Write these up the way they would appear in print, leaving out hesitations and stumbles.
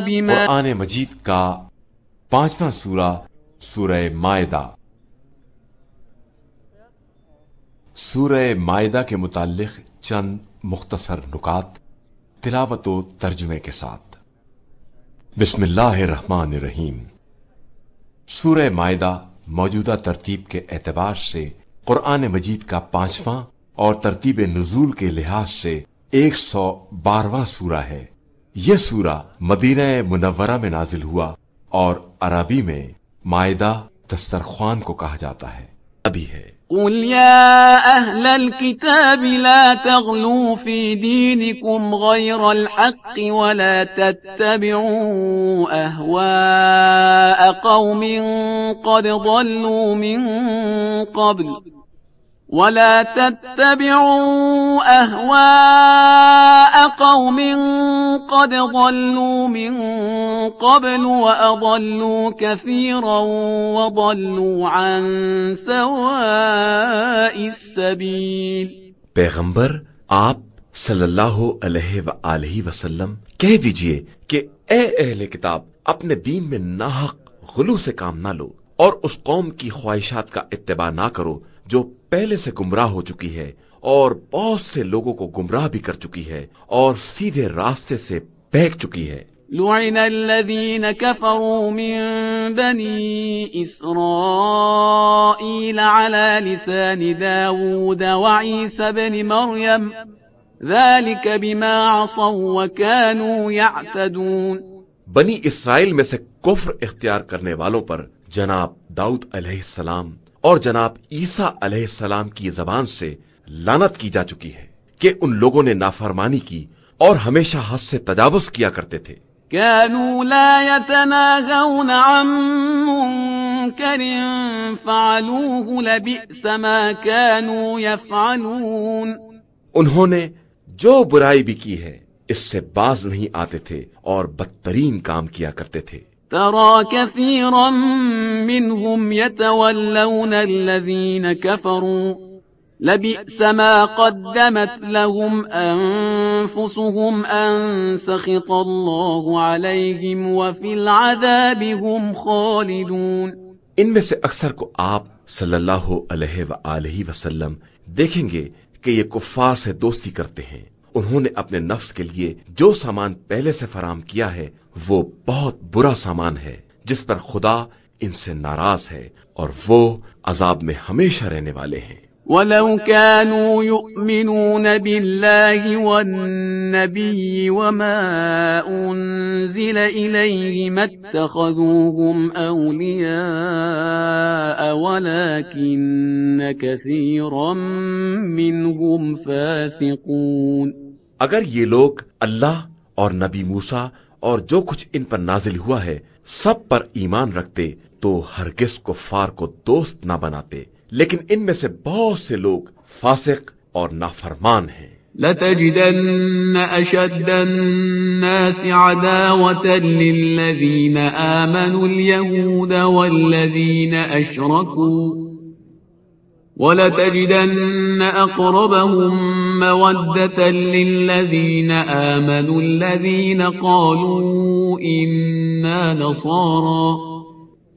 بما قرآن مجید کا 5واں سورہ سورہ مائدہ۔ سورہ مائدہ کے متعلق چند مختصر نکات تلاوت و ترجمے کے ساتھ۔ بسم اللہ الرحمن الرحیم۔ سورہ مائدہ موجودہ ترتیب کے اعتبار سے قرآن مجید کا 5واں اور ترتیب نزول کے لحاظ سے 112واں سورہ ہے۔ یہ سورہ مدینہ منورہ میں نازل ہوا اور عربی میں مائدہ دسترخوان کو کہا جاتا ہے۔ ابھی ہے قل يا أهل الكتاب لا تغلوا في دينكم غير الحق ولا تتبعوا أهواء قوم قد ضلوا من قبل وأضلوا كثيرا وضلوا عن سواء السبيل۔ پیغمبر آپ صلی اللہ علیہ وآلہ وسلم کہہ دیجئے کہ اے اہل کتاب، اپنے دین میں ناحق غلو سے کام نہ لو اور اس قوم کی خواہشات کا اتباع نہ کرو جو پہلے سے گمراہ ہو چکی ہے اور بہت سے لوگوں کو گمراہ بھی کر چکی ہے اور سیدھے راستے سے بہک چکی ہے۔ لعن الذين كفروا من بني إسرائيل على لسان داود وعيسى بن مريم ذلك بما عصوا وكانوا يعتدون۔ بنی اسرائیل میں سے کفر اختیار کرنے والوں پر جناب داؤد علیہ السلام اور جناب عیسیٰ علیہ السلام کی زبان سے لعنت کی جا چکی ہے کہ ان لوگوں نے نافرمانی کی اور ہمیشہ حد سے تجاوز کیا کرتے تھے۔ كانوا لا يتناهون عن منكر فعلوه لبئس ما كانوا يفعلون۔ انہوں نے جو برائی بھی کی ہے اس سے باز نہیں آتے تھے اور بدترین کام کیا کرتے تھے۔ ترى كثيرا منهم يتولون الذين كفروا لبئس ما قدمت لهم أنفسهم أن سخط الله عليهم وفي العذاب هم خالدون۔ ان میں سے اکثر کو آپ صلی اللہ علیہ وآلہ وسلم دیکھیں گے کہ یہ کفار سے دوستی کرتے ہیں۔ انہوں نے اپنے نفس کے لیے جو سامان پہلے سے فراہم کیا ہے وہ بہت برا سامان ہے جس پر خدا ان سے ناراض ہے اور وہ عذاب میں ہمیشہ رہنے والے ہیں۔ وَلَوْ كَانُوا يُؤْمِنُونَ بِاللَّهِ وَالنَّبِيِّ وَمَا أُنزِلَ إِلَيْهِ مَا اتَّخَذُوهُمْ أَوْلِيَاءَ وَلَكِنَّ كَثِيرًا مِّنْهُمْ فَاسِقُونَ۔ اگر یہ لوگ اللہ اور نبی موسیٰ اور جو کچھ ان پر نازل ہوا ہے سب پر ایمان رکھتے تو ہرگز کفار کو دوست نہ بناتے، لیکن ان میں سے بہت سے لوگ فاسق اور نافرمان ہیں۔ لَتَجِدَنَّ أَشَدَّ النَّاسِ عَدَاوَةً لِلَّذِينَ آمَنُوا الْيَهُودَ وَالَّذِينَ أَشْرَكُوا وَلَتَجِدَنَّ أَقْرَبَهُم مَّوَدَّةً لِّلَّذِينَ آمَنُوا الَّذِينَ قَالُوا إِنَّا نَصَارَىٰ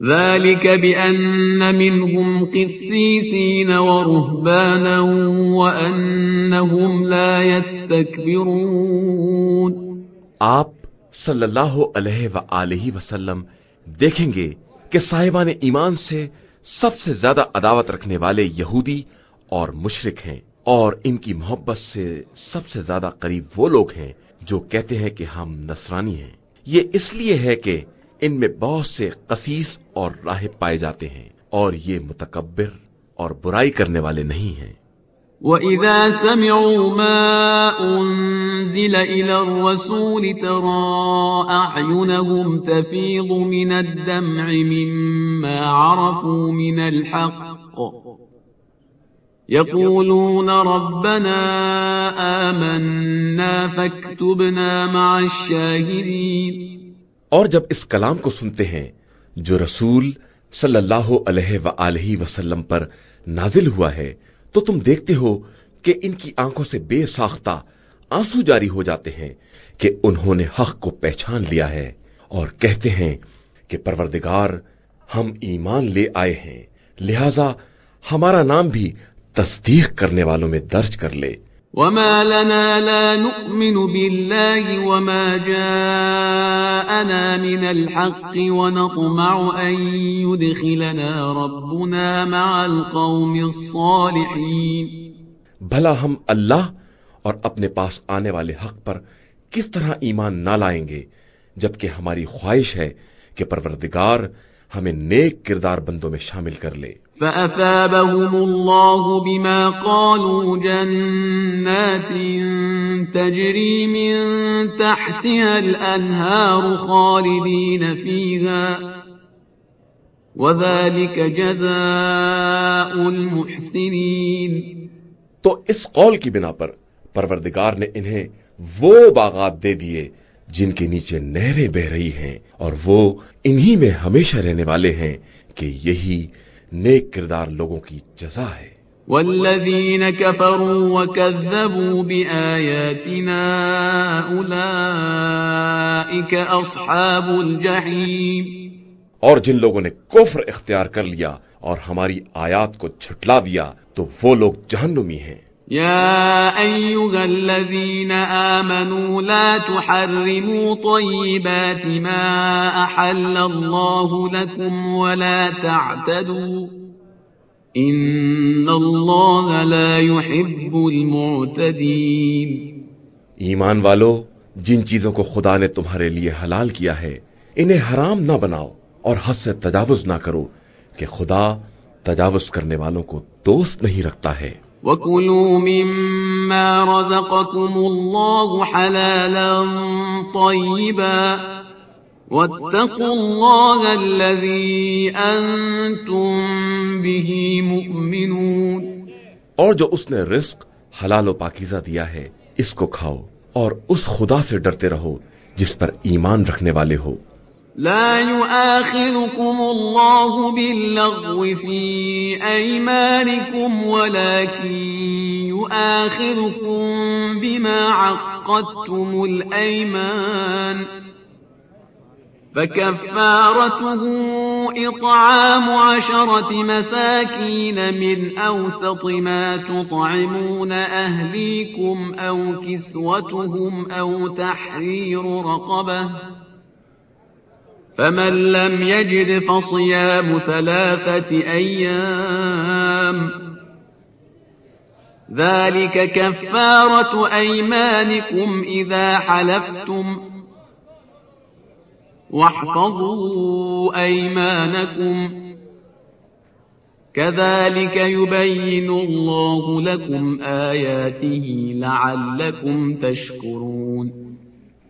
ذَلِكَ بِأَنَّ مِنْهُمْ قِسِّيسِينَ وَرُهْبَانًا وَأَنَّهُمْ لَا يَسْتَكْبِرُونَ۔ آپ صلی اللہ علیہ وآلہ وسلم دیکھیں گے کہ صاحبان ایمان سے سب سے زیادہ عداوت رکھنے والے یہودی اور مشرک ہیں، اور ان کی محبت سے سب سے زیادہ قریب وہ لوگ ہیں جو کہتے ہیں کہ ہم نصرانی ہیں۔ یہ اس لیے ہے کہ ان میں بہت سے قسیس اور راہب پائے جاتے ہیں اور یہ متکبر اور برائی کرنے والے نہیں ہیں۔ وَإِذَا سَمِعُوا مَا أُنزِلَ إِلَى الرَّسُولِ تَرَىٰ أَعْيُنَهُمْ تَفِيضُ مِنَ الدَّمْعِ مِمَّا عَرَفُوا مِنَ الْحَقِّ يَقُولُونَ رَبَّنَا آمَنَّا فَاكْتُبْنَا مَعَ الشَّاهِدِينَ۔ اور جب اس کلام کو سنتے ہیں جو رسول صلی اللہ علیہ وآلہ وسلم پر نازل ہوا ہے تو تم دیکھتے ہو کہ ان کی آنکھوں سے بے ساختہ آنسو جاری ہو جاتے ہیں کہ انہوں نے حق کو پہچان لیا ہے اور کہتے ہیں کہ پروردگار ہم ایمان لے آئے ہیں، لہذا ہمارا نام بھی تصدیق کرنے والوں میں درج کر لے۔ وما لنا لا نؤمن بالله وما جاءنا من الحق ونطمع أن يدخلنا ربنا مع القوم الصالحين۔ بھلا ہم اللہ اور اپنے پاس آنے والے حق پر کس طرح ایمان نہ لائیں گے جبکہ ہماری خواہش ہے کہ پروردگار ہمیں نیک کردار بندوں میں شامل کر لے۔ فأثابهم الله بما قالوا جنات تجري من تحتها الأنهار خالدين فيها وذلك جزاء المحسنين۔ تو اس قول کی بنا پر پروردگار نے انہیں وہ باغات دے دیے جن کے نیچے نہریں بہ رہی ہیں، اور وہ انہی میں ہمیشہ رہنے والے ہیں کہ یہی نیک کردار لوگوں کی جزا ہے۔ والذین کفروا وکذبوا بآیاتنا اولئک اصحاب الجحیم۔ اور جن لوگوں نے کفر اختیار کر لیا اور ہماری آیات کو جھٹلا دیا تو وہ لوگ جہنمی ہیں۔ يا أيها الذين آمنوا لا تحرموا طيبات ما أحل الله لكم ولا تعتدوا إن الله لا يحب المعتدين۔ ایمان والو، جن چیزوں کو خدا نے تمہارے لیے حلال کیا ہے انہیں حرام نہ بناؤ اور حد سے تجاوز نہ کرو کہ خدا تجاوز کرنے والوں کو دوست نہیں رکھتا ہے۔ وَكُلُوا مِمَّا رَزَقَكُمُ اللَّهُ حَلَالًا طَيِّبًا وَاتَّقُوا اللَّهَ الَّذِي أَنْتُمْ بِهِ مُؤْمِنُونَ۔ اور جو اس نے رزق حلال و پاکیزہ دیا ہے اس کو کھاؤ اور اس خدا سے ڈرتے رہو جس پر ایمان رکھنے والے ہو۔ لا يؤاخذكم الله باللغو في أيمانكم ولكن يؤاخذكم بما عقدتم الأيمان فكفارته إطعام 10 مساكين من أوسط ما تطعمون أهليكم أو كسوتهم أو تحرير رقبة فمن لم يجد فصيام 3 أيام ذلك كفارة أيمانكم إذا حلفتم واحفظوا أيمانكم كذلك يبين الله لكم آياته لعلكم تشكرون۔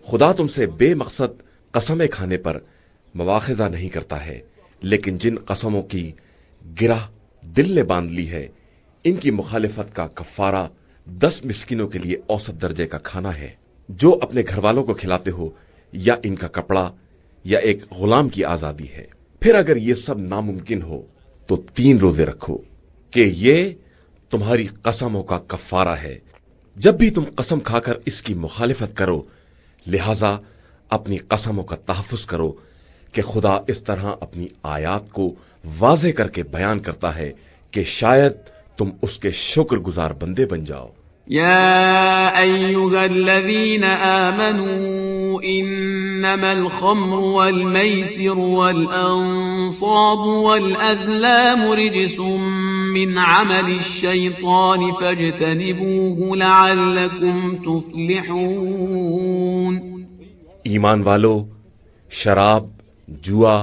خدا تم سے بے مقصد قسمیں کھانے پر مواخذہ نہیں کرتا ہے، لیکن جن قسموں کی گرہ دل نے باندھ لی ہے ان کی مخالفت کا کفارہ 10 مسکینوں کے لیے اوسط درجے کا کھانا ہے جو اپنے گھر والوں کو کھلاتے ہو، یا ان کا کپڑا یا ایک غلام کی آزادی ہے۔ پھر اگر یہ سب ناممکن ہو تو 3 روزے رکھو کہ یہ تمہاری قسموں کا کفارہ ہے۔ جب بھی تم قسم کھا کر اس کی مخالفت کرو لہذا اپنی قسموں کا تحفظ کرو کہ خدا اس طرح اپنی آیات کو واضح کر کے بیان کرتا ہے کہ شاید تم اس کے شکر گزار بندے بن جاؤ۔ يا أيها الذين آمنوا إنما الخمر والميسر والأنصاب والأزلام رجس من عمل الشيطان فاجتنبوه لعلكم تفلحون۔ ایمان والو، شراب، جوا،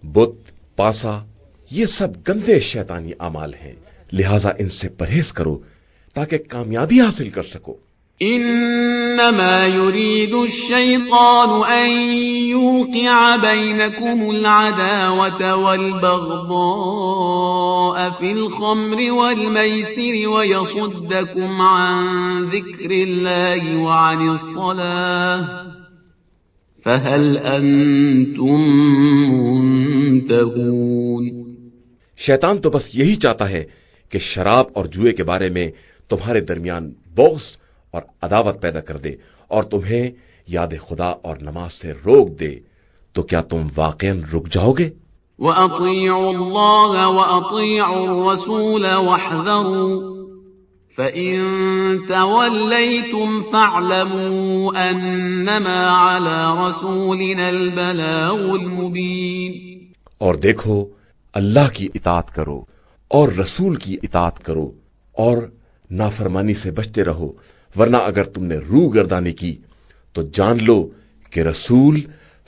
بت، پاسا یہ سب گندے شیطانی اعمال ہیں، لہذا ان سے پرہیز کرو تاکہ کامیابی حاصل کر سکو۔ انما يريد الشيطان ان يوقع بينكم العداوة والبغضاء في الخمر والميسر ويصدكم عن ذكر الله وعن الصلاة فهل انتم منتهون۔ شیطان تو بس یہی چاہتا ہے کہ شراب اور جوئے کے بارے میں تمہارے درمیان بغض اور عداوت پیدا کر دے اور تمہیں یاد خدا اور نماز سے روک دے، تو کیا تم واقعاً رک جاؤ گے؟ وَأَطِيعُوا اللَّهَ وَأَطِيعُوا الرَّسُولَ وَاحْذَرُوا فَإِن تَوَلَّيْتُمْ فَاعْلَمُوا أَنَّمَا عَلَى رَسُولِنَا الْبَلَاغُ الْمُبِينُ۔ اور دیکھو، اللہ کی اطاعت کرو اور رسول کی اطاعت کرو اور نافرمانی سے بچتے رہو، ورنہ اگر تم نے روح گردانی کی تو جان لو کہ رسول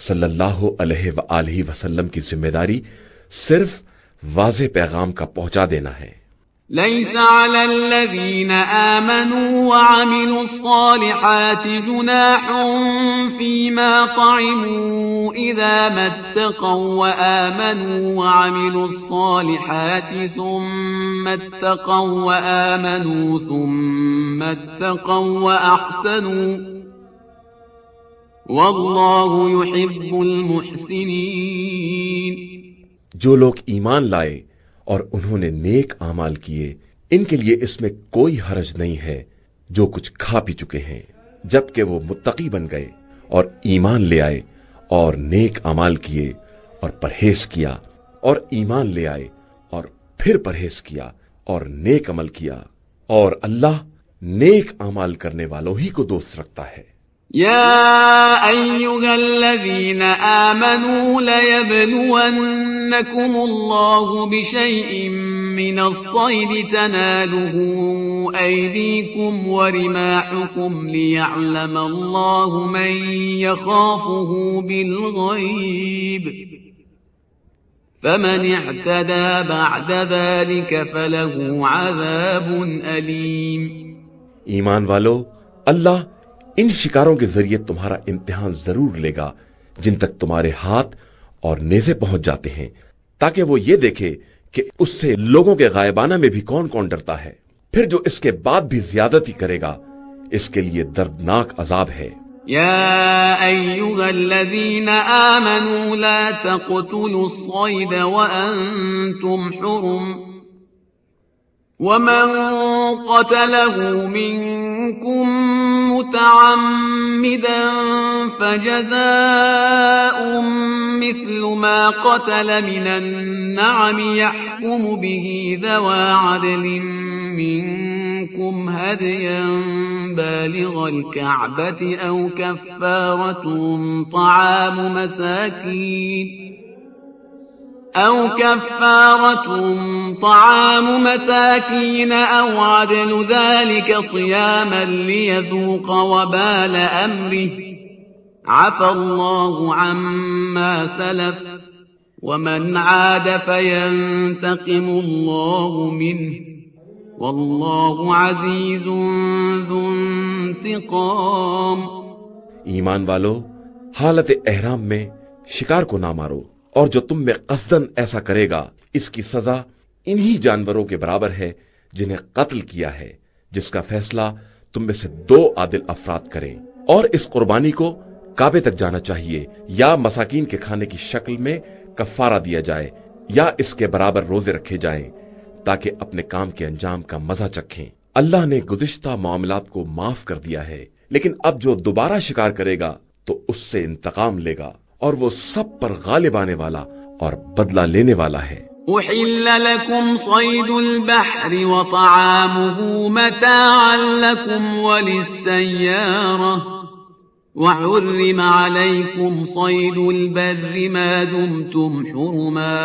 صلی اللہ علیہ وآلہ وسلم کی ذمہ داری صرف واضح پیغام کا پہنچا دینا ہے۔ ليس على الذين آمنوا وعملوا الصالحات جناح فيما طعموا إذا ما اتقوا وآمنوا وعملوا الصالحات ثم اتقوا وآمنوا ثم اتقوا وأحسنوا والله يحب المحسنين۔ جو لوگ ایمان لائے اور انہوں نے نیک اعمال کیے، ان کے لیے اس میں کوئی حرج نہیں ہے جو کچھ کھا پی چکے ہیں، جبکہ وہ متقی بن گئے اور ایمان لے آئے اور نیک اعمال کیے اور پرہیز کیا، اور ایمان لے آئے اور پھر پرہیز کیا اور نیک عمل کیا، اور اللہ نیک اعمال کرنے والوں ہی کو دوست رکھتا ہے۔ يا أيها الذين آمنوا ليبلونكم الله بشيء من الصيد تناله أيديكم ورماحكم ليعلم الله من يخافه بالغيب فمن اعتدى بعد ذلك فله عذاب أليم۔ ایمان والو، اللہ ان شکاروں کے ذریعے تمہارا امتحان ضرور لے گا جن تک تمہارے ہاتھ اور نیزے پہنچ جاتے ہیں، تاکہ وہ یہ دیکھے کہ اس سے لوگوں کے غائبانہ میں بھی کون کون ڈرتا ہے، پھر جو اس کے بعد بھی زیادتی کرے گا اس کے لیے دردناک عذاب ہے۔ يا أيها الذين آمنوا لا تقتلوا الصيد وأنتم حرم ومن قتله منكم متعمدا فجزاء مثل ما قتل من النعم يحكم به ذوى عدل منكم هديا بالغ الكعبة أو كفارة طعام مساكين أو عدل ذلك صياما ليذوق وبال أمره عفى الله عما سلف ومن عاد فينتقم الله منه والله عزيز ذو انتقام۔ ایمان والو، حالت احرام میں شکار کو نہ مارو، اور جو تم میں قصدن ایسا کرے گا اس کی سزا انہی جانوروں کے برابر ہے جنہیں قتل کیا ہے، جس کا فیصلہ تم میں سے 2 عادل افراد کریں، اور اس قربانی کو کعبے تک جانا چاہیے، یا مساکین کے کھانے کی شکل میں کفارہ دیا جائے، یا اس کے برابر روزے رکھے جائیں تاکہ اپنے کام کے انجام کا مزہ چکھیں۔ اللہ نے گزشتہ معاملات کو معاف کر دیا ہے، لیکن اب جو دوبارہ شکار کرے گا تو اس سے انتقام لے گا، اور وہ سب پر غالب آنے والا اور بدلہ لینے والا ہے۔ أحل لكم صيد البحر وطعامه متاعا لكم وللسيارة وحرم عليكم صيد البر ما دمتم حرما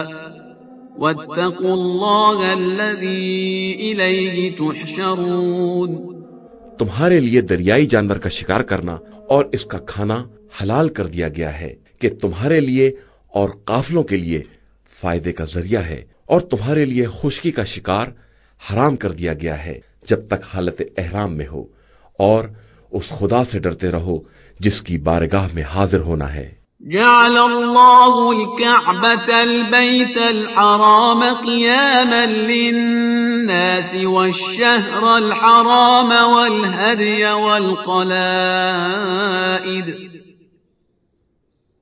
واتقوا الله الذي إليه تحشرون۔ تمہارے لیے دریائی جانور کا شکار کرنا اور اس کا کھانا حلال کر دیا گیا ہے کہ تمہارے لیے اور قافلوں کے لیے فائدے کا ذریعہ ہے، اور تمہارے لیے خشکی کا شکار حرام کر دیا گیا ہے جب تک حالت احرام میں ہو، اور اس خدا سے ڈرتے رہو جس کی بارگاہ میں حاضر ہونا ہے۔ جعل الله الكعبة البيت الحرام قياما للناس والشهر الحرام والهدي والقلائد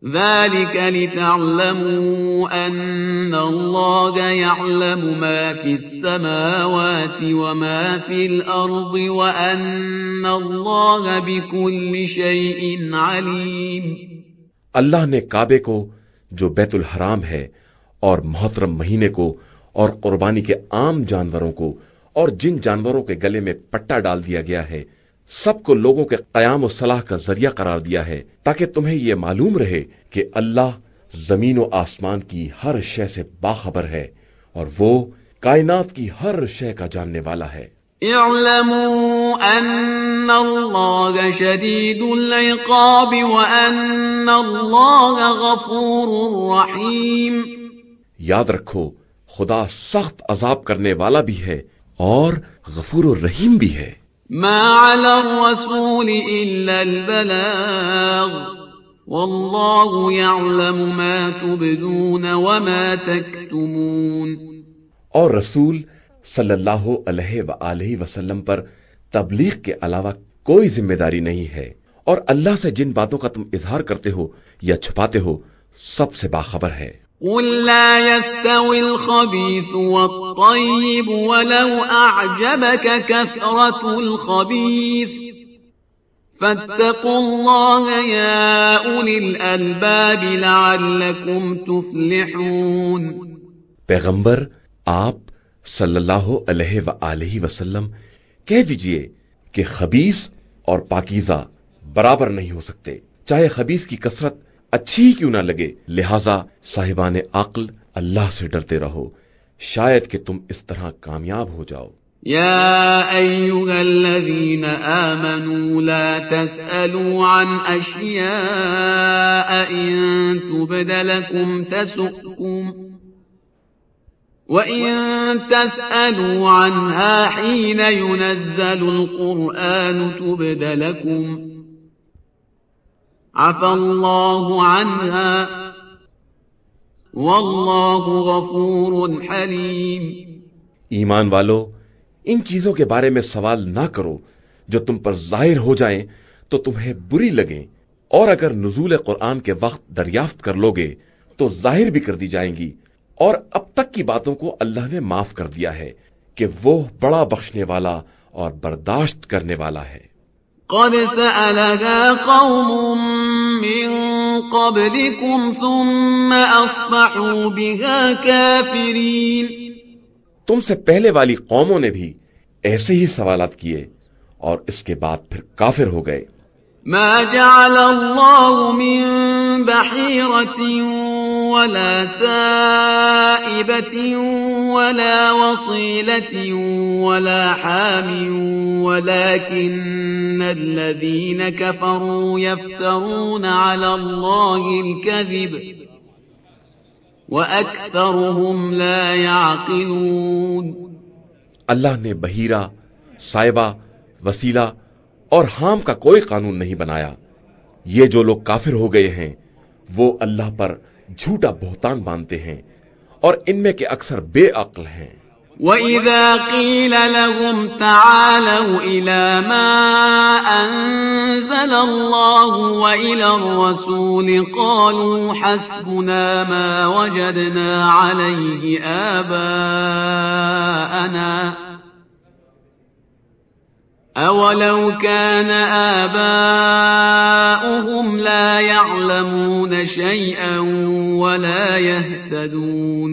ذلك لتعلموا أن الله يعلم ما في السماوات وما في الأرض وأن الله بكل شيء عليم۔ اللہ نے کعبے کو جو بیت الحرام ہے اور محترم مہینے کو اور قربانی کے عام جانوروں کو اور جن جانوروں کے گلے میں پٹا ڈال دیا گیا ہے سب کو لوگوں کے قیام و صلاح کا ذریعہ قرار دیا ہے تاکہ تمہیں یہ معلوم رہے کہ اللہ زمین و آسمان کی ہر شے سے باخبر ہے اور وہ کائنات کی ہر شے کا جاننے والا ہے۔ اعلموا ان اللہ شدید العقاب وان اللہ غفور رحیم۔ یاد رکھو خدا سخت عذاب کرنے والا بھی ہے اور غفور الرحیم بھی ہے۔ ما علی الرسول الا البلاغ واللہ یعلم ما تبدون وما تکتمون۔ اور رسول صلی اللہ علیہ وآلہ وسلم پر تبلیغ کے علاوہ کوئی ذمہ داری نہیں ہے، اور اللہ سے جن باتوں کا تم اظہار کرتے ہو یا چھپاتے ہو سب سے باخبر ہے۔ قل لا يستوي الخبيث والطيب ولو أعجبك كثرة الخبيث فاتقوا الله يا أولي الألباب لعلكم تفلحون۔ پیغمبر آپ صلی اللہ علیہ وآلہ وسلم کہہ دیجئے کہ خبیث اور پاکیزہ برابر نہیں ہو سکتے، چاہے خبیث کی کثرت اچھی ہی کیوں نہ لگے، لہذا صاحبان عقل اللہ سے ڈرتے رہو، شاید کہ تم اس طرح کامیاب ہو جاؤ۔ يا أيها الذين آمنوا لا تسألوا عن أشياء إن تبد لكم تسؤكم وإن تسألوا عنها حين ينزل القرآن تبد لكم عفى الله عنها والله غفور حليم۔ ایمان والو، ان چیزوں کے بارے میں سوال نہ کرو جو تم پر ظاہر ہو جائیں تو تمہیں بری لگیں، اور اگر نزول قرآن کے وقت دریافت کر لوگے تو ظاہر بھی کر دی جائیں گی، اور اب تک کی باتوں کو اللہ نے معاف کر دیا ہے کہ وہ بڑا بخشنے والا اور برداشت کرنے والا ہے۔ قد سألها قوم من قبلكم ثم أصبحوا بها كافرين۔ تم سے پہلے والی قوموں نے بھی ایسے ہی سوالات کیے اور اس کے بعد پھر کافر ہو گئے۔ ما جعل الله من بحيرة ولا سائبة ولا وصيلة ولا حام ولكن الذين كفروا يفترون على الله الكذب وأكثرهم لا يعقلون۔ اللہ نے بحیرہ، سائبہ، وسیلہ اور حام کا کوئی قانون نہیں بنایا۔ یہ جو لوگ کافر ہو گئے ہیں وہ اللہ پر جھوٹا بہتان باندھتے ہیں اور ان میں کے اکثر بے عقل ہیں۔ وَإِذَا قِيلَ لَهُمْ تَعَالَوْا إِلَى مَا أَنزَلَ اللَّهُ وَإِلَى الرَّسُولِ قَالُوا حَسْبُنَا مَا وَجَدْنَا عَلَيْهِ آبَاءَنَا أَوَلَوْ كَانَ آبَاؤُهُمْ لَا يَعْلَمُونَ شَيْئًا وَلَا يَهْتَدُونَ۔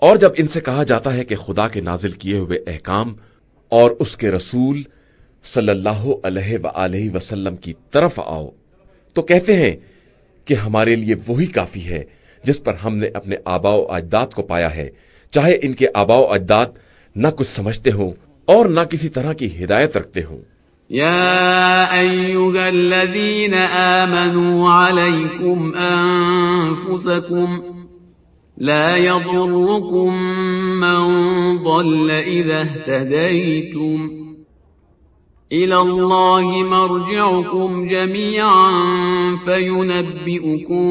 اور جب ان سے کہا جاتا ہے کہ خدا کے نازل کیے ہوئے احکام اور اس کے رسول صلی اللہ علیہ وآلہ وسلم کی طرف آؤ تو کہتے ہیں کہ ہمارے لیے وہی کافی ہے جس پر ہم نے اپنے آباء و اجداد کو پایا ہے، چاہے ان کے آباء و اجداد نہ کچھ سمجھتے ہوں اور نہ کسی طرح کی ہدایت رکھتے ہوں۔ يا أيها الذين آمنوا عليكم أنفسكم لا يضركم من ضل إذا اهتديتم إلى الله مرجعكم جميعا فينبئكم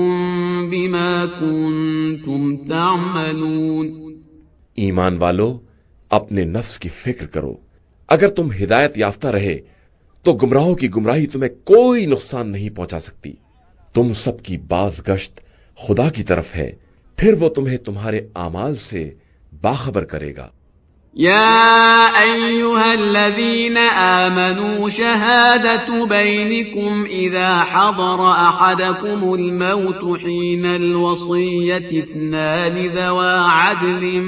بما كنتم تعملون۔ ایمان والو، اپنے نفس کی فکر کرو، اگر تم ہدایت یافتہ رہے تو گمراہوں کی گمراہی تمہیں کوئی نقصان نہیں پہنچا سکتی۔ تم سب کی باز گشت خدا کی طرف ہے، پھر وہ تمہیں تمہارے اعمال سے باخبر کرے گا۔ يا أيها الذين آمنوا شهادة بينكم إذا حضر أحدكم الموت حين الوصية اثنان ذوى عدل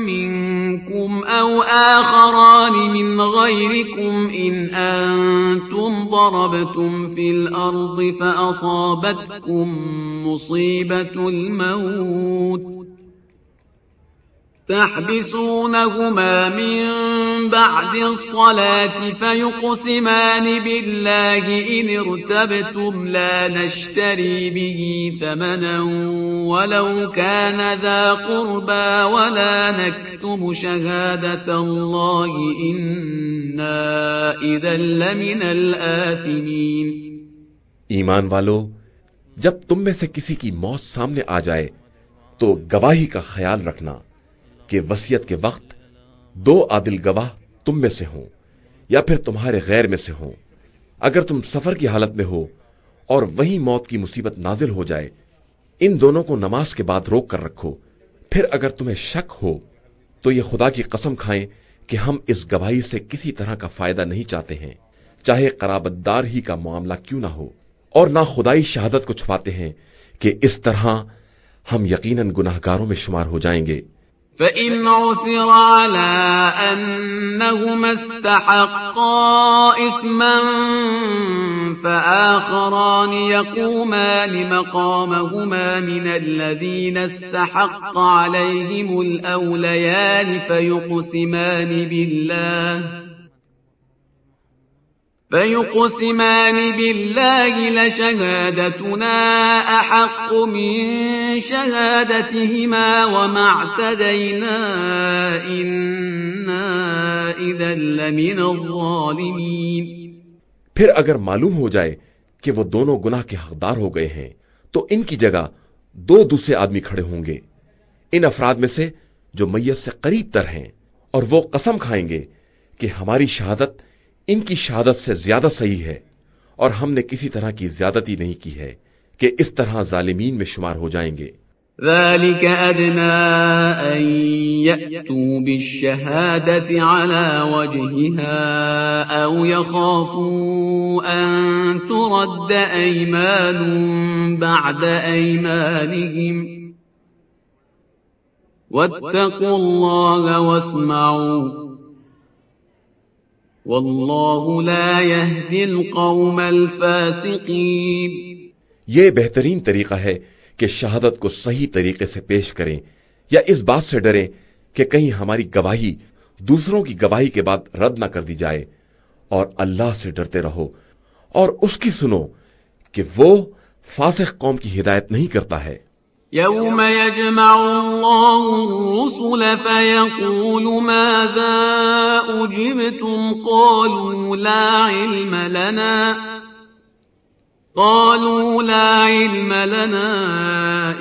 منكم أو آخران من غيركم إن أنتم ضربتم في الأرض فأصابتكم مصيبة الموت تحبسونهما من بعد الصلاة فيقسمان بالله إن ارتبتم لا نشتري به ثمنا ولو كان ذا قربى ولا نكتم شهادة الله إنا إذا لمن الآثمين. ایمان والو، جب تم میں سے کسی کی موت سامنے آ جائے تو گواہی کا خیال رکھنا کہ وصیت کے وقت 2 عادل گواہ تم میں سے ہوں یا پھر تمہارے غیر میں سے ہوں. اگر تم سفر کی حالت میں ہو اور وہیں موت کی مصیبت نازل ہو جائے، ان دونوں کو نماز کے بعد روک کر رکھو. پھر اگر تمہیں شک ہو تو یہ خدا کی قسم کھائیں کہ ہم اس گواہی سے کسی طرح کا فائدہ نہیں چاہتے ہیں، چاہے قرابت دار ہی کا معاملہ کیوں نہ ہو، اور نہ خدائی شہادت کو چھپاتے ہیں کہ اس طرح ہم یقیناً گناہگاروں میں شمار ہو جائیں گے. فإن عثر على أنهما استحقا إثما فآخران يقومان مقامهما من الذين استحق عليهم الأوليان فيقسمان بالله لشهادتنا أحق من شهادتهما وما اعتدينا إنا إذا لمن الظالمين. پھر اگر معلوم ہو جائے کہ وہ دونوں گناہ کے حقدار ہو گئے ہیں تو ان کی جگہ 2 دوسرے آدمی کھڑے ہوں گے، ان افراد میں سے جو میت سے قریب تر ہیں، اور وہ قسم کھائیں گے کہ ہماری شہادت ان کی شہادت سے زیادہ صحیح ہے اور ہم نے کسی طرح کی زیادتی نہیں کی ہے کہ اس طرح ظالمین میں شمار ہو جائیں گے. ذلك أدنى أن يأتوا بالشهادة على وجهها أو يخافوا أن ترد أيمان بعد أيمانهم واتقوا الله واسمعوا واللہ لا يهدي القوم الفاسقین. یہ بہترین طریقہ ہے کہ شہادت کو صحیح طریقے سے پیش کریں، یا اس بات سے ڈریں کہ کہیں ہماری گواہی دوسروں کی گواہی کے بعد رد نہ کر دی جائے، اور اللہ سے ڈرتے رہو اور اس کی سنو کہ وہ فاسق قوم کی ہدایت نہیں کرتا ہے. يوم يجمع الله الرسل فيقول ماذا أجبتم قالوا لا علم لنا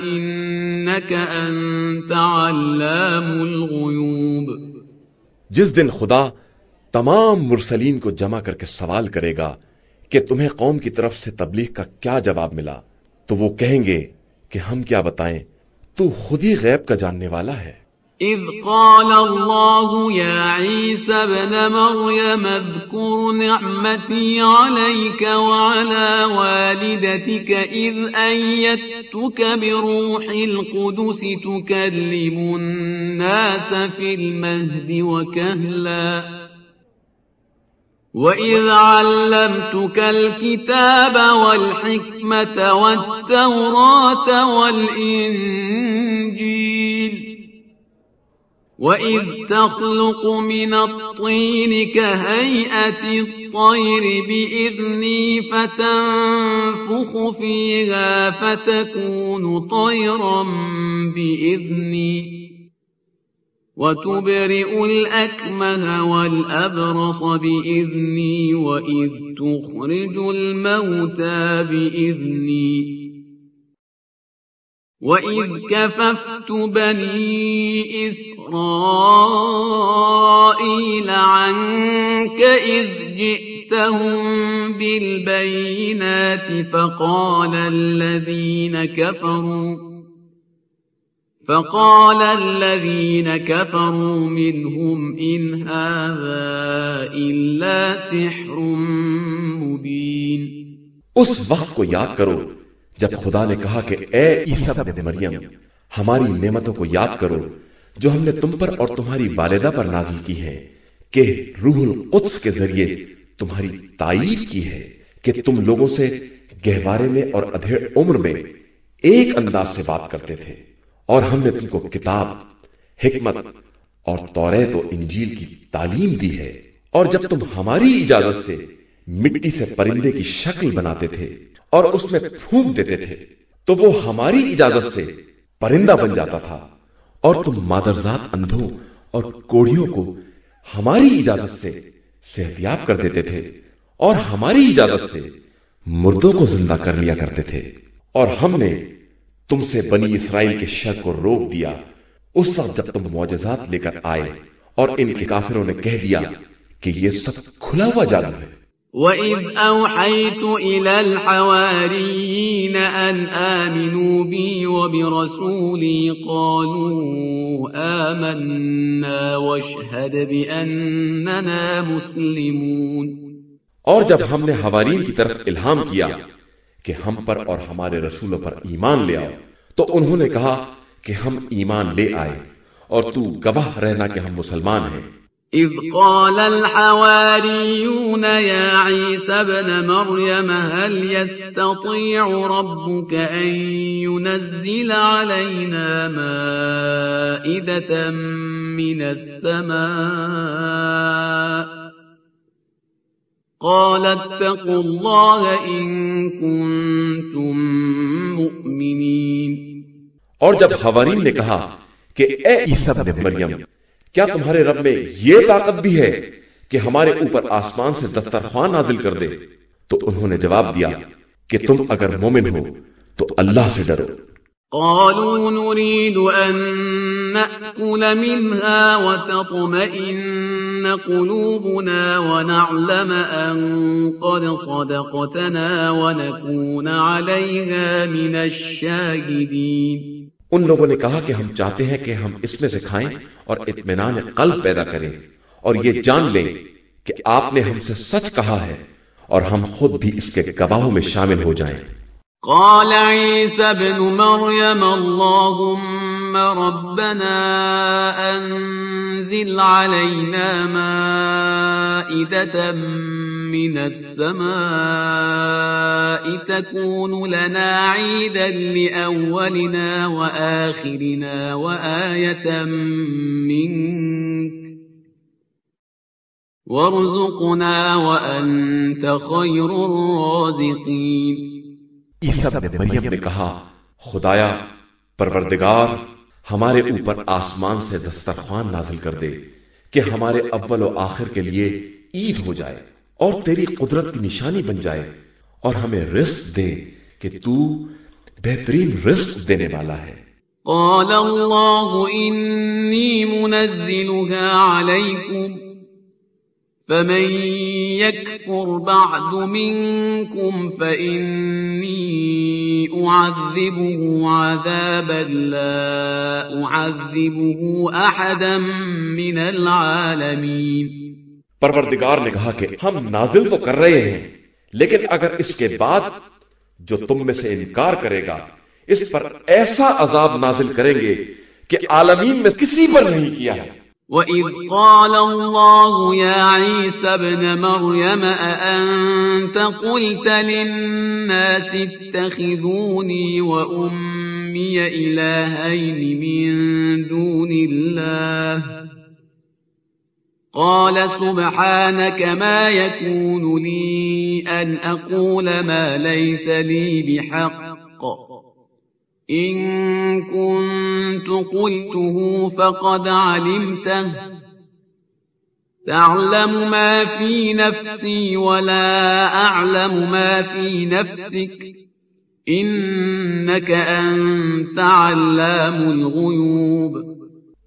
إنك أنت علام الغيوب. جس دن خدا تمام مرسلین کو جمع کر کے سوال کرے گا کہ تمہیں قوم کی طرف سے تبلیغ کا کیا جواب ملا، تو وہ کہیں گے کہ ہم کیا بتائیں، تو خود ہی غیب کا جاننے والا ہے. اذ قال اللہ یا عیسی ابن مریم اذکر نعمتی علیک وعلی والدتک اذ ایدتک بروح القدس تکلم الناس فی المہد وکہلا وَإِذْ عَلَّمْتُكَ الْكِتَابَ وَالْحِكْمَةَ وَالتَّوْرَاةَ وَالْإِنْجِيلَ وَإِذْ تَخْلُقُ مِنَ الطِّينِ كَهَيْئَةِ الطَّيْرِ بِإِذْنِي فَتَنفُخُ فِيهَا فَتَكُونُ طَيْرًا بِإِذْنِي وَتُبْرِئُ الْأَكْمَهَ وَالْأَبْرَصَ بِإِذْنِي وَإِذْ تُخْرِجُ الْمَوْتَى بِإِذْنِي وَإِذْ كَفَفْتُ بَنِي إِسْرَائِيلَ عَنْكَ إِذْ جئتهم بالبينات فقال الذين كفروا منهم إن هذا إلا سحر مبين۔ اس وقت کو یاد کرو جب خدا نے کہا کہ اے عیسیٰ ابن مریم، ہماری نعمتوں کو یاد کرو جو ہم نے تم پر اور تمہاری والدہ پر نازل کی ہے، کہ روح القدس کے ذریعے تمہاری تائید کی ہے کہ تم لوگوں سے گہوارے میں اور ادھیڑ عمر میں ایک انداز سے بات کرتے تھے، اور ہم نے تم کو کتاب، حکمت اور توریت و انجیل کی تعلیم دی ہے، اور جب تم ہماری اجازت سے مٹی سے پرندے کی شکل بناتے تھے اور اس میں پھونک دیتے تھے تو وہ ہماری اجازت سے پرندہ بن جاتا تھا، اور تم مادرزاد اندھوں اور کوڑھیوں کو ہماری اجازت سے صحتیاب کر دیتے تھے، اور ہماری اجازت سے مردوں کو زندہ کر لیا کرتے تھے، اور ہم نے تم سے بنی اسرائیل کے شر کو روک دیا اس وقت جب تم معجزات لے کر آئے، اور ان کے کافروں نے کہہ دیا کہ یہ سب کھلا ہوا جادو ہے۔ وَإِذْ أَوْحَيْتُ إِلَى الْحَوَارِيِّينَ أَنْ آمِنُوا بِي وَبِرَسُولِي قَالُوا آمَنَّا وَاشْهَدْ بِأَنَّنَا مُسْلِمُونَ۔ اور جب ہم نے حوارین کی طرف الہام کیا کہ ہم پر اور ہمارے رسولوں پر ایمان لے آؤ، تو انہوں نے کہا کہ ہم ایمان لے آئے، اور تو گواہ رہنا کہ ہم مسلمان ہیں۔ إذ قال الحواريون يا عيسى ابن مريم هل يستطيع ربك أن ينزل علينا مائدة من السماء قال اتقوا الله إن كنتم مؤمنين۔ اور جب حوارین نے کہا کہ اے عیسیٰ ابن مریم، کیا تمہارے رب میں یہ طاقت بھی ہے کہ ہمارے اوپر آسمان سے دسترخوان نازل کر دے؟ تو انہوں نے جواب دیا کہ تم اگر مومن ہو تو اللہ سے ڈرو۔ قالوا نريد أن نأكل منها وتطمئن قلوبنا ونعلم أن قد صدقتنا ونكون عليها من الشاهدين۔ ان لوگوں نے کہا کہ ہم چاہتے ہیں کہ ہم اس میں سے کھائیں اور اطمینان قلب پیدا کریں، اور یہ جان لیں کہ آپ نے ہم سے سچ کہا ہے، اور ہم خود بھی اس کے گواہوں میں شامل ہو جائیں۔ قال عيسى ابن مريم اللهم ربنا أنزل علينا مائدة من السماء تكون لنا عيدا لأولنا وآخرنا وآية منك وارزقنا وأنت خير الرازقين۔ عیسیٰ ابن مریم نے کہا، خدایا پروردگار، ہمارے اوپر آسمان سے دسترخوان نازل کر دے کہ ہمارے اول و آخر کے لیے عید ہو جائے اور تیری قدرت کی نشانی بن جائے، اور ہمیں رزق دے کہ تو بہترین رزق دینے والا ہے۔ قال اللہ انی منزلها علیکم فمن يكفر بعد منكم فإني أعذبه عذابا لا أعذبه أحدا من العالمين۔ پروردگار نے کہا کہ ہم نازل تو کر رہے ہیں، لیکن اگر اس کے بعد جو تم میں سے انکار کرے گا اس پر ایسا عذاب نازل کریں گے کہ عالمین میں کسی پر نہیں کیا ہے۔ وَإِذْ قَالَ اللَّهُ يَا عِيسَى ابْنَ مَرْيَمَ أَأَنْتَ قُلْتَ لِلنَّاسِ اتَّخِذُونِي وَأُمِّيَ إِلَٰهَيْنِ مِن دُونِ اللَّهِ قَالَ سُبْحَانَكَ مَا يَكُونُ لِي أَنْ أَقُولَ مَا لَيْسَ لِي بِحَقٍّ إِن كُنتُ قُلْتُهُ فَقَدْ عَلِمْتَهُ تَعْلَمُ مَا فِي نَفْسِي وَلَا أَعْلَمُ مَا فِي نَفْسِكَ إِنَّكَ أَنْتَ عَلَّامُ الْغُيُوبِ۔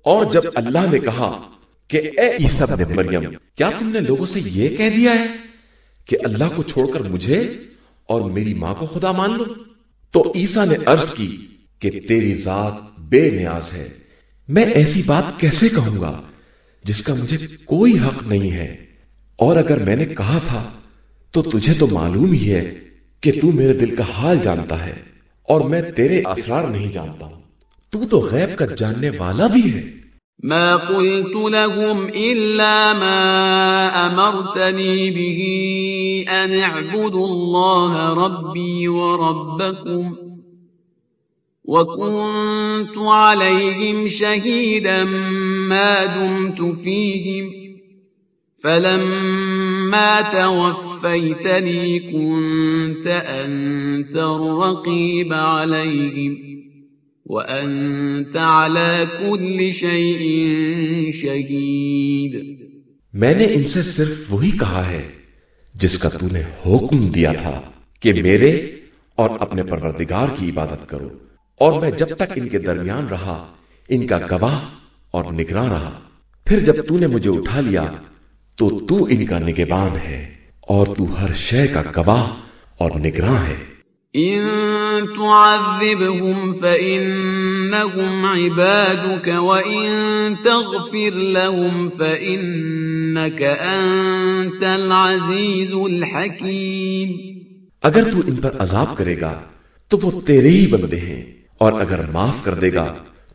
اور جب اللہ نے کہا کہ اے عیسیٰ ابن مریم، کیا تم نے لوگوں سے یہ کہہ دیا ہے کہ اللہ کو چھوڑ کر مجھے اور میری ماں کو خدا مان لو؟ تو عیسیٰ نے عرض کی کہ تیری ذات بے نیاز ہے، میں ایسی بات کیسے کہوں گا جس کا مجھے کوئی حق نہیں ہے، اور اگر میں نے کہا تھا تو تجھے تو معلوم ہی ہے کہ تو میرے دل کا حال جانتا ہے اور میں تیرے اسرار نہیں جانتا ہوں، تو غیب کا جاننے والا بھی ہے۔ ما قلت لهم إلا ما أمرتني به أن اعبدوا الله ربي وربكم وكنت عليهم شهيدا ما دمت فيهم فلما توفيتني كنت أنت الرقيب عليهم وَأَنْتَ عَلَى كُلِّ شَيْءٍ شَهِيدٌ۔ میں نے ان سے صرف وہی کہا ہے جس کا تو نے حکم دیا تھا کہ میرے اور اپنے پروردگار کی عبادت کرو، اور میں جب تک ان کے درمیان رہا ان کا گواہ اور نگراں رہا، پھر جب تو نے مجھے اٹھا لیا تو ان کا نگہبان ہے اور تو ہر شے کا گواہ اور نگراں ہے۔ إن تعذبهم فإنهم عبادك وإن تغفر لهم فإنك أنت العزيز الحكيم۔ اگر تو ان پر عذاب کرے گا تو وہ تیرے ہی بندے ہیں، اور اگر معاف کر دے گا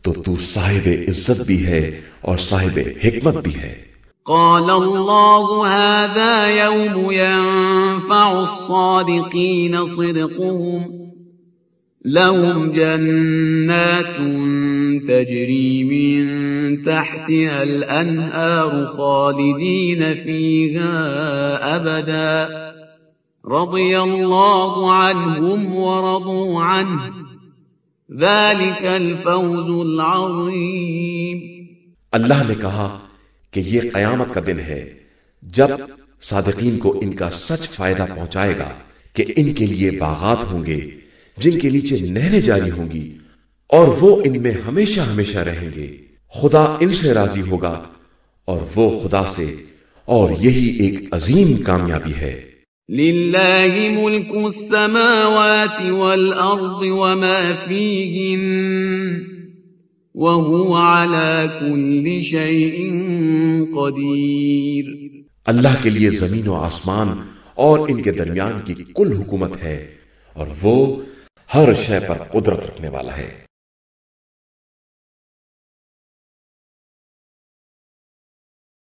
تو صاحب عزت بھی ہے اور صاحب حکمت بھی ہے۔ قال الله هذا يوم ينفع الصادقين صدقهم لهم جنات تجري من تحتها الأنهار خالدين فيها أبدا رضي الله عنهم ورضوا عنه ذلك الفوز العظيم۔ اللہ نے کہا کہ یہ قیامت کا دن ہے جب صادقین کو ان کا سچ فائدہ پہنچائے گا کہ ان کے لیے باغات ہوں گے جن کے نیچے نہریں جاری ہوں گی، اور وہ ان میں ہمیشہ ہمیشہ رہیں گے۔ خدا ان سے راضی ہوگا اور وہ خدا سے، اور یہی ایک عظیم کامیابی ہے۔ للہ ملک السماوات والارض وما فیہن وَهُوَ عَلَى كُلِّ شَيْءٍ قَدِيرٌ۔ اللہ کے لیے زمین و آسمان اور ان کے درمیان کی کل حکومت ہے، اور وہ ہر شے پر قدرت رکھنے والا ہے۔